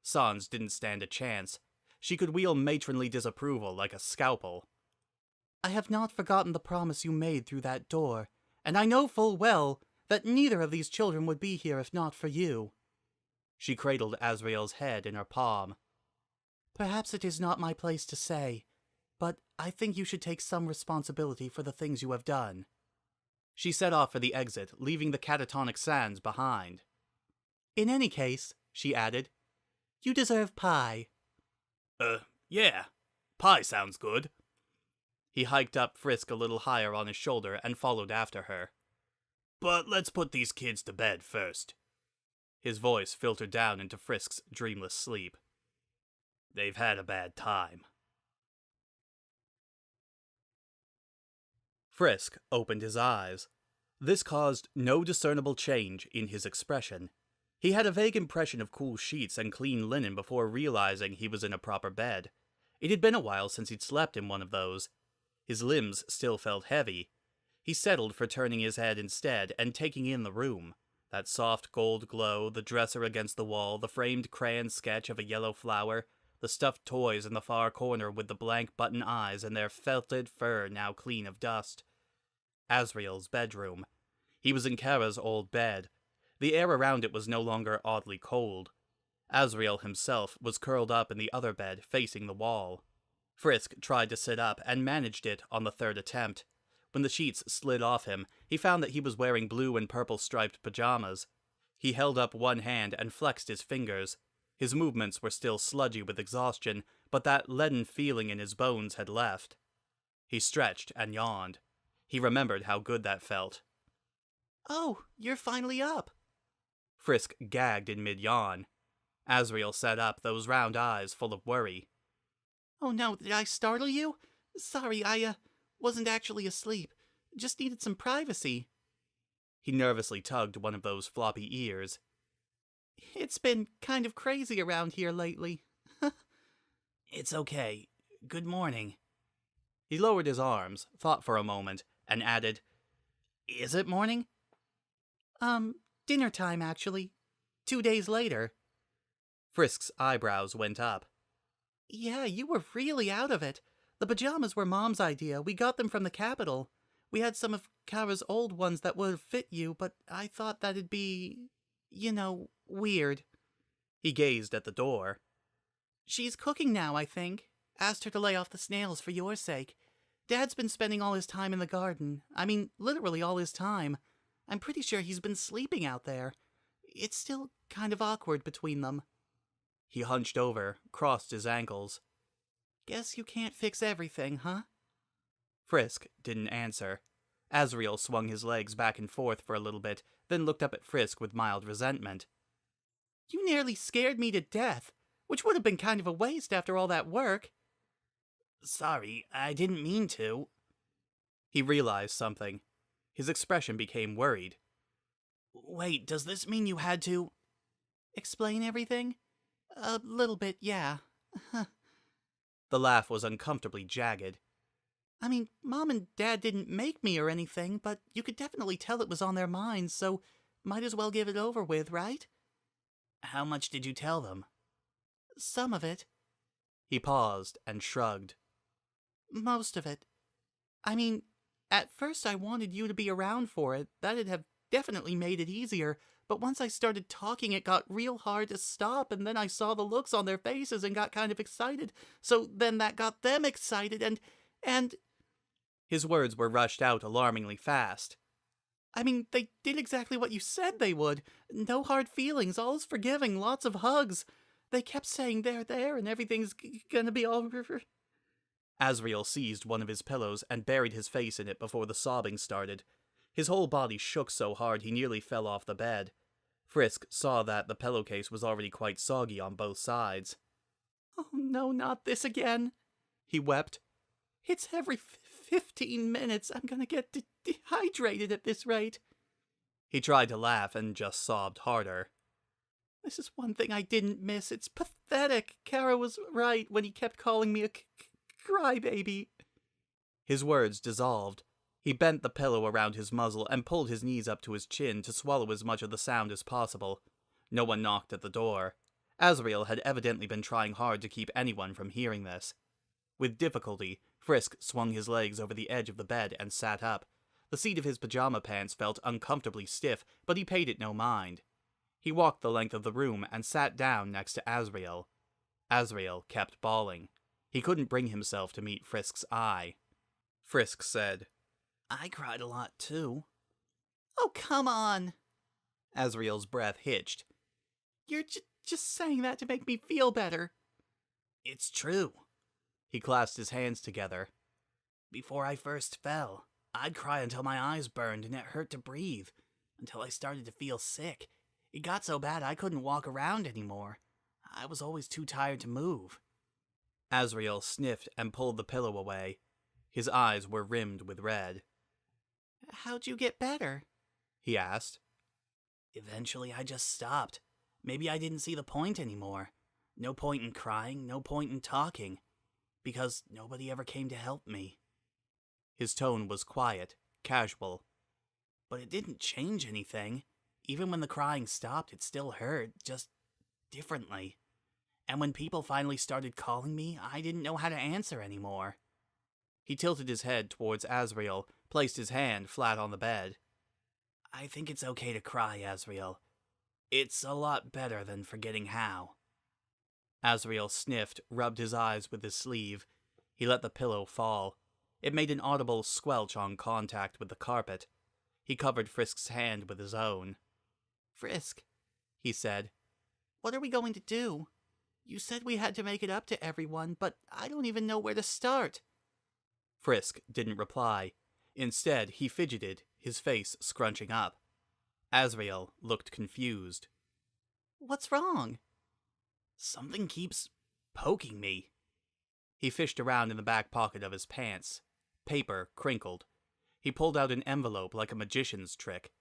Sans didn't stand a chance. She could wield matronly disapproval like a scalpel. I have not forgotten the promise you made through that door, and I know full well that neither of these children would be here if not for you. She cradled Asriel's head in her palm. Perhaps it is not my place to say, but I think you should take some responsibility for the things you have done. She set off for the exit, leaving the catatonic Sans behind. In any case, she added, you deserve pie. Yeah. Pie sounds good. He hiked up Frisk a little higher on his shoulder and followed after her. But let's put these kids to bed first. His voice filtered down into Frisk's dreamless sleep. They've had a bad time. Frisk opened his eyes. This caused no discernible change in his expression. He had a vague impression of cool sheets and clean linen before realizing he was in a proper bed. It had been a while since he'd slept in one of those. His limbs still felt heavy. He settled for turning his head instead and taking in the room. That soft gold glow, the dresser against the wall, the framed crayon sketch of a yellow flower, the stuffed toys in the far corner with the blank button eyes and their felted fur now clean of dust. Asriel's bedroom. He was in Kara's old bed. The air around it was no longer oddly cold. Asriel himself was curled up in the other bed, facing the wall. Frisk tried to sit up and managed it on the third attempt. When the sheets slid off him, he found that he was wearing blue and purple striped pajamas. He held up one hand and flexed his fingers. His movements were still sludgy with exhaustion, but that leaden feeling in his bones had left. He stretched and yawned. He remembered how good that felt. Oh, you're finally up. Frisk gagged in mid-yawn. Asriel sat up, those round eyes full of worry. Oh no, did I startle you? Sorry, I wasn't actually asleep. Just needed some privacy. He nervously tugged one of those floppy ears. It's been kind of crazy around here lately. It's okay. Good morning. He lowered his arms, thought for a moment, and added, Is it morning? Dinner time, actually. 2 days later. Frisk's eyebrows went up. Yeah, you were really out of it. The pajamas were Mom's idea. We got them from the capital. We had some of Kara's old ones that would fit you, but I thought that'd be, weird. He gazed at the door. She's cooking now, I think. Asked her to lay off the snails for your sake. Dad's been spending all his time in the garden. I mean, literally all his time. I'm pretty sure he's been sleeping out there. It's still kind of awkward between them. He hunched over, crossed his ankles. Guess you can't fix everything, huh? Frisk didn't answer. Asriel swung his legs back and forth for a little bit, then looked up at Frisk with mild resentment. You nearly scared me to death, which would have been kind of a waste after all that work. Sorry, I didn't mean to. He realized something. His expression became worried. Wait, does this mean you had to... Explain everything? A little bit, yeah. The laugh was uncomfortably jagged. I mean, Mom and Dad didn't make me or anything, but you could definitely tell it was on their minds, so might as well give it over with, right? How much did you tell them? Some of it. He paused and shrugged. Most of it. I mean, at first I wanted you to be around for it. That'd have definitely made it easier, but once I started talking it got real hard to stop, and then I saw the looks on their faces and got kind of excited, so then that got them excited, and... His words were rushed out alarmingly fast. I mean, they did exactly what you said they would. No hard feelings, all's forgiving, lots of hugs. They kept saying they're there and everything's gonna be all... Asriel seized one of his pillows and buried his face in it before the sobbing started. His whole body shook so hard he nearly fell off the bed. Frisk saw that the pillowcase was already quite soggy on both sides. Oh no, not this again, he wept. It's every 15 minutes. I'm gonna get dehydrated at this rate. He tried to laugh and just sobbed harder. This is one thing I didn't miss. It's pathetic. Kara was right when he kept calling me a crybaby. His words dissolved. He bent the pillow around his muzzle and pulled his knees up to his chin to swallow as much of the sound as possible. No one knocked at the door. Asriel had evidently been trying hard to keep anyone from hearing this. With difficulty, Frisk swung his legs over the edge of the bed and sat up. The seat of his pajama pants felt uncomfortably stiff, but he paid it no mind. He walked the length of the room and sat down next to Asriel. Asriel kept bawling. He couldn't bring himself to meet Frisk's eye. Frisk said, I cried a lot too. Oh, come on. Asriel's breath hitched. You're just saying that to make me feel better. It's true. He clasped his hands together. Before I first fell, I'd cry until my eyes burned and it hurt to breathe, until I started to feel sick. It got so bad I couldn't walk around anymore. I was always too tired to move. Asriel sniffed and pulled the pillow away. His eyes were rimmed with red. How'd you get better? He asked. Eventually I just stopped. Maybe I didn't see the point anymore. No point in crying, no point in talking. Because nobody ever came to help me. His tone was quiet, casual. But it didn't change anything. Even when the crying stopped, it still hurt, just differently. And when people finally started calling me, I didn't know how to answer anymore. He tilted his head towards Asriel, placed his hand flat on the bed. I think it's okay to cry, Asriel. It's a lot better than forgetting how. Asriel sniffed, rubbed his eyes with his sleeve. He let the pillow fall. It made an audible squelch on contact with the carpet. He covered Frisk's hand with his own. Frisk, He said. what are we going to do? You said we had to make it up to everyone, but I don't even know where to start. Frisk didn't reply. Instead, he fidgeted, his face scrunching up. Asriel looked confused. What's wrong? Something keeps poking me. He fished around in the back pocket of his pants. Paper crinkled. He pulled out an envelope like a magician's trick.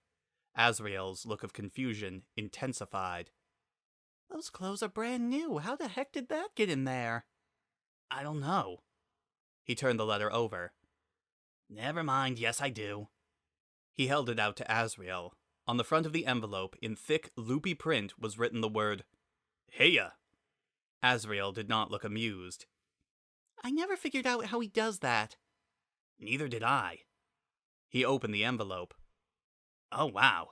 Asriel's look of confusion intensified. Those clothes are brand new. How the heck did that get in there? I don't know. He turned the letter over. Never mind, yes I do. He held it out to Asriel. On the front of the envelope, in thick, loopy print, was written the word, Heya. Asriel did not look amused. I never figured out how he does that. Neither did I. He opened the envelope. Oh, wow.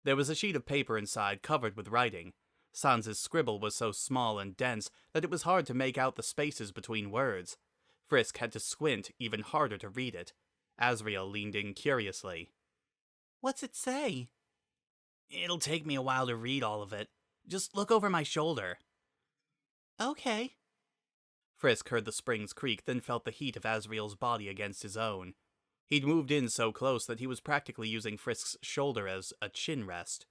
There was a sheet of paper inside covered with writing. Sans's scribble was so small and dense that it was hard to make out the spaces between words. Frisk had to squint even harder to read it. Asriel leaned in curiously. What's it say? It'll take me a while to read all of it. Just look over my shoulder. Okay. Frisk heard the springs creak, then felt the heat of Asriel's body against his own. He'd moved in so close that he was practically using Frisk's shoulder as a chin rest.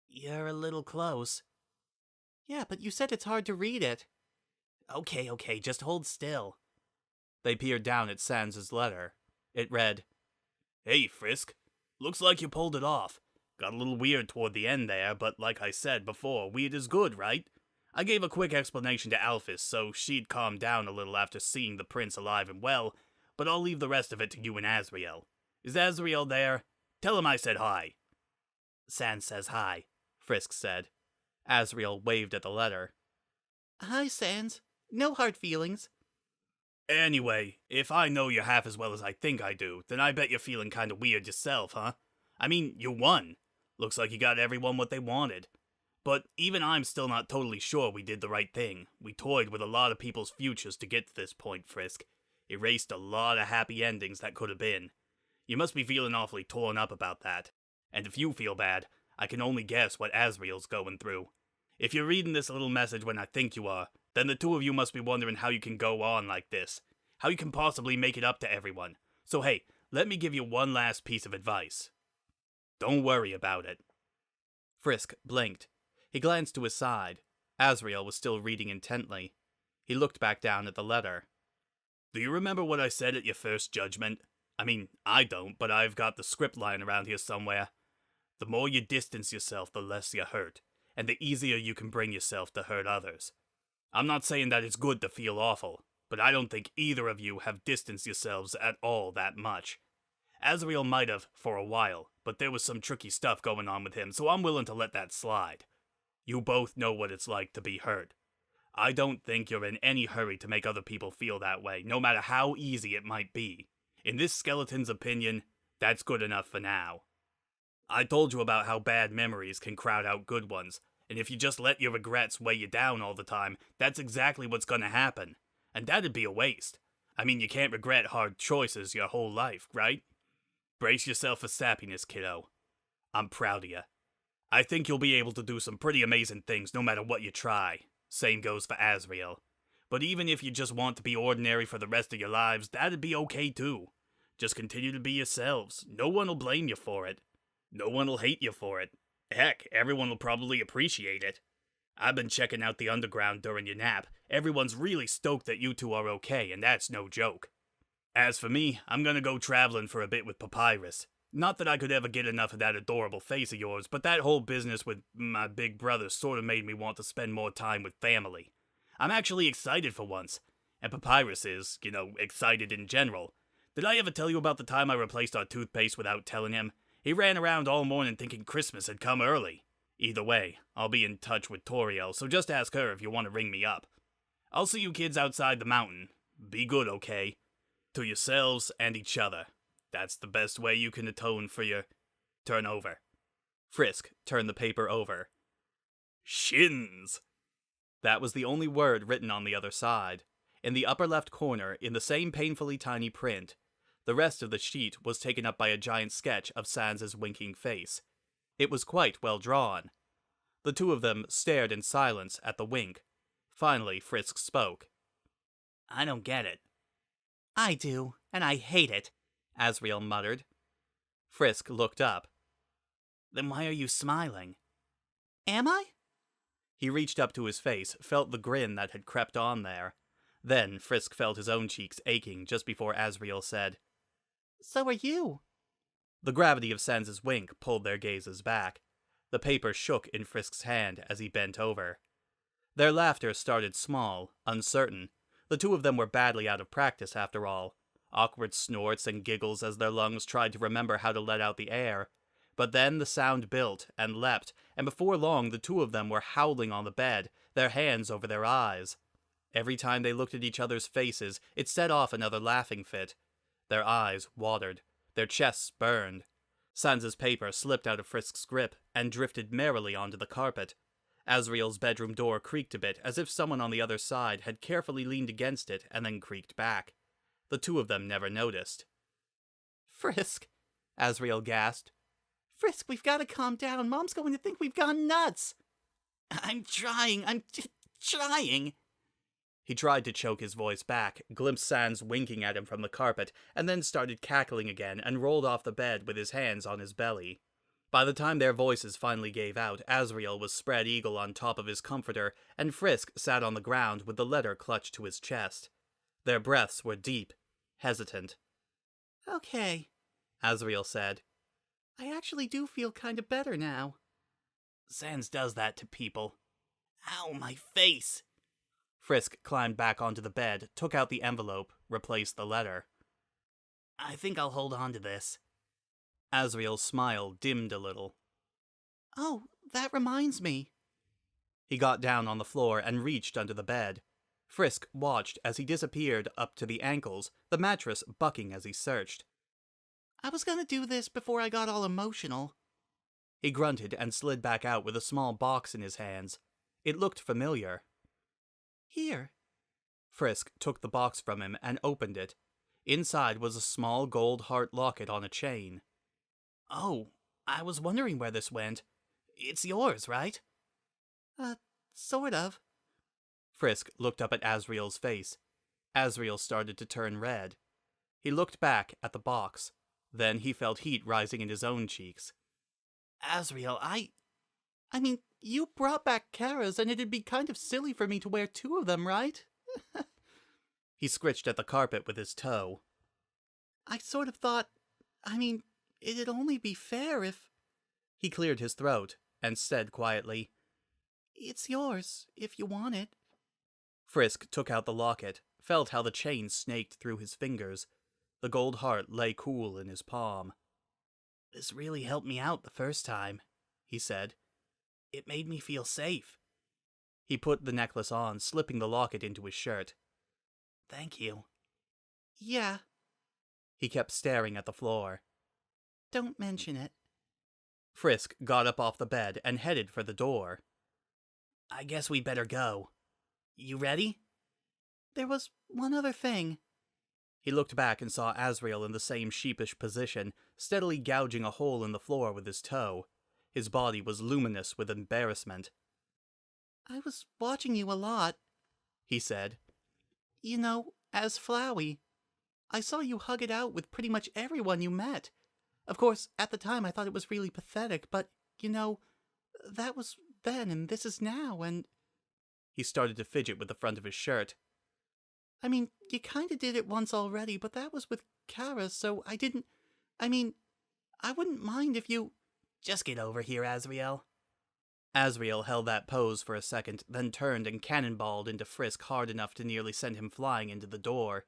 You're a little close. Yeah, but you said it's hard to read it. Okay, just hold still. They peered down at Sans's letter. It read, Hey, Frisk. Looks like you pulled it off. Got a little weird toward the end there, but like I said before, weird is good, right? I gave a quick explanation to Alphys, so she'd calm down a little after seeing the prince alive and well, but I'll leave the rest of it to you and Asriel. Is Asriel there? Tell him I said hi. Sans says hi, Frisk said. Asriel waved at the letter. Hi, Sans. No hard feelings. Anyway, if I know you half as well as I think I do, then I bet you're feeling kinda weird yourself, huh? I mean, you won. Looks like you got everyone what they wanted. But even I'm still not totally sure we did the right thing. We toyed with a lot of people's futures to get to this point, Frisk. Erased a lot of happy endings that could have been. You must be feeling awfully torn up about that. And if you feel bad, I can only guess what Asriel's going through. If you're reading this little message when I think you are, then the two of you must be wondering how you can go on like this. How you can possibly make it up to everyone. So hey, let me give you one last piece of advice. Don't worry about it. Frisk blinked. He glanced to his side. Asriel was still reading intently. He looked back down at the letter. Do you remember what I said at your first judgment? I mean, I don't, but I've got the script line around here somewhere. The more you distance yourself, the less you hurt, and the easier you can bring yourself to hurt others. I'm not saying that it's good to feel awful, but I don't think either of you have distanced yourselves at all that much. Asriel might have, for a while, but there was some tricky stuff going on with him, so I'm willing to let that slide. You both know what it's like to be hurt. I don't think you're in any hurry to make other people feel that way, no matter how easy it might be. In this skeleton's opinion, that's good enough for now. I told you about how bad memories can crowd out good ones, and if you just let your regrets weigh you down all the time, that's exactly what's gonna happen. And that'd be a waste. I mean, you can't regret hard choices your whole life, right? Brace yourself for sappiness, kiddo. I'm proud of you. I think you'll be able to do some pretty amazing things no matter what you try. Same goes for Asriel. But even if you just want to be ordinary for the rest of your lives, that'd be okay too. Just continue to be yourselves. No one will blame you for it. No one will hate you for it. Heck, everyone will probably appreciate it. I've been checking out the underground during your nap. Everyone's really stoked that you two are okay, and that's no joke. As for me, I'm gonna go traveling for a bit with Papyrus. Not that I could ever get enough of that adorable face of yours, but that whole business with my big brother sort of made me want to spend more time with family. I'm actually excited for once. And Papyrus is, excited in general. Did I ever tell you about the time I replaced our toothpaste without telling him? He ran around all morning thinking Christmas had come early. Either way, I'll be in touch with Toriel, so just ask her if you want to ring me up. I'll see you kids outside the mountain. Be good, okay? To yourselves and each other. That's the best way you can atone for your turnover. Frisk turned the paper over. Shins! That was the only word written on the other side. In the upper left corner, in the same painfully tiny print, the rest of the sheet was taken up by a giant sketch of Sans' winking face. It was quite well drawn. The two of them stared in silence at the wink. Finally, Frisk spoke. I don't get it. I do, and I hate it, Asriel muttered. Frisk looked up. Then why are you smiling? Am I? He reached up to his face, felt the grin that had crept on there. Then Frisk felt his own cheeks aching just before Asriel said, So are you. The gravity of Sans' wink pulled their gazes back. The paper shook in Frisk's hand as he bent over. Their laughter started small, uncertain. The two of them were badly out of practice after all. Awkward snorts and giggles as their lungs tried to remember how to let out the air. But then the sound built and leapt, and before long the two of them were howling on the bed, their hands over their eyes. Every time they looked at each other's faces, it set off another laughing fit. Their eyes watered. Their chests burned. Sans' paper slipped out of Frisk's grip and drifted merrily onto the carpet. Asriel's bedroom door creaked a bit, as if someone on the other side had carefully leaned against it and then creaked back. The two of them never noticed. Frisk, Asriel gasped. Frisk, we've got to calm down. Mom's going to think we've gone nuts. I'm trying. Trying. He tried to choke his voice back, glimpsed Sans winking at him from the carpet, and then started cackling again and rolled off the bed with his hands on his belly. By the time their voices finally gave out, Asriel was spread eagle on top of his comforter, and Frisk sat on the ground with the letter clutched to his chest. Their breaths were deep, hesitant. Okay, Asriel said. I actually do feel kind of better now. Sans does that to people. Ow, my face! Frisk climbed back onto the bed, took out the envelope, replaced the letter. I think I'll hold on to this. Asriel's smile dimmed a little. Oh, that reminds me. He got down on the floor and reached under the bed. Frisk watched as he disappeared up to the ankles, the mattress bucking as he searched. I was gonna do this before I got all emotional. He grunted and slid back out with a small box in his hands. It looked familiar. Here. Frisk took the box from him and opened it. Inside was a small gold heart locket on a chain. Oh, I was wondering where this went. It's yours, right? Sort of. Frisk looked up at Asriel's face. Asriel started to turn red. He looked back at the box. Then he felt heat rising in his own cheeks. Asriel, I mean, you brought back Kara's, and it'd be kind of silly for me to wear two of them, right? He scritched at the carpet with his toe. I sort of thought, it'd only be fair if... He cleared his throat and said quietly, It's yours, if you want it. Frisk took out the locket, felt how the chain snaked through his fingers. The gold heart lay cool in his palm. This really helped me out the first time, he said. It made me feel safe. He put the necklace on, slipping the locket into his shirt. Thank you. Yeah. He kept staring at the floor. Don't mention it. Frisk got up off the bed and headed for the door. I guess we'd better go. You ready? There was one other thing. He looked back and saw Asriel in the same sheepish position, steadily gouging a hole in the floor with his toe. His body was luminous with embarrassment. I was watching you a lot, he said. You know, as Flowey. I saw you hug it out with pretty much everyone you met. Of course, at the time I thought it was really pathetic, but, that was then and this is now, and... He started to fidget with the front of his shirt. You kinda did it once already, but that was with Kara, so I didn't... I wouldn't mind if you... Just get over here, Asriel. Asriel held that pose for a second, then turned and cannonballed into Frisk hard enough to nearly send him flying into the door.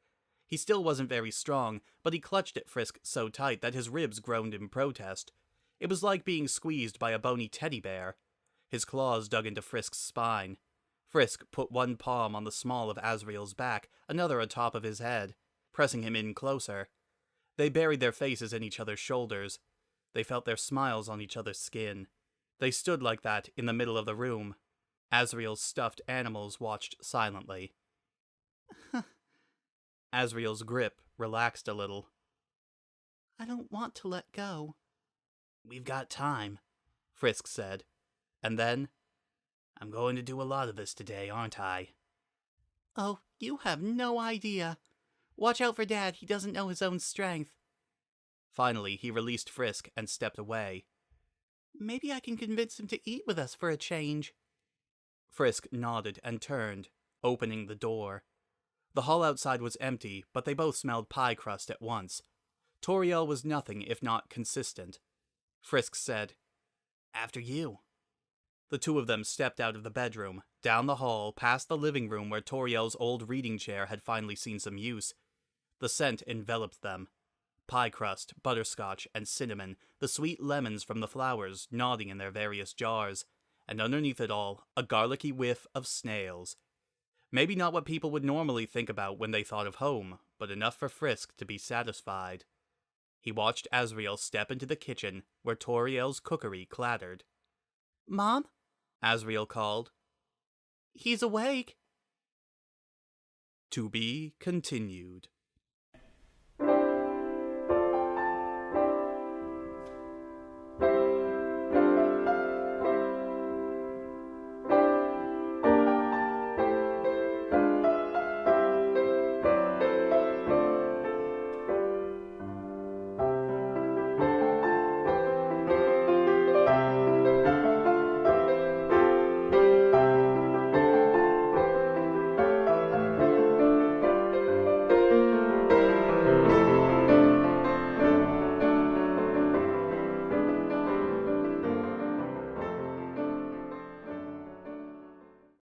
He still wasn't very strong, but he clutched at Frisk so tight that his ribs groaned in protest. It was like being squeezed by a bony teddy bear. His claws dug into Frisk's spine. Frisk put one palm on the small of Asriel's back, another atop of his head, pressing him in closer. They buried their faces in each other's shoulders. They felt their smiles on each other's skin. They stood like that in the middle of the room. Asriel's stuffed animals watched silently. Asriel's grip relaxed a little. I don't want to let go. We've got time, Frisk said. And then, I'm going to do a lot of this today, aren't I? Oh, you have no idea. Watch out for Dad, he doesn't know his own strength. Finally, he released Frisk and stepped away. Maybe I can convince him to eat with us for a change. Frisk nodded and turned, opening the door. The hall outside was empty, but they both smelled pie crust at once. Toriel was nothing if not consistent. Frisk said, After you. The two of them stepped out of the bedroom, down the hall, past the living room where Toriel's old reading chair had finally seen some use. The scent enveloped them. Pie crust, butterscotch, and cinnamon, the sweet lemons from the flowers nodding in their various jars, and underneath it all, a garlicky whiff of snails. Maybe not what people would normally think about when they thought of home, but enough for Frisk to be satisfied. He watched Asriel step into the kitchen, where Toriel's cookery clattered. Mom? Asriel called. He's awake. To be continued.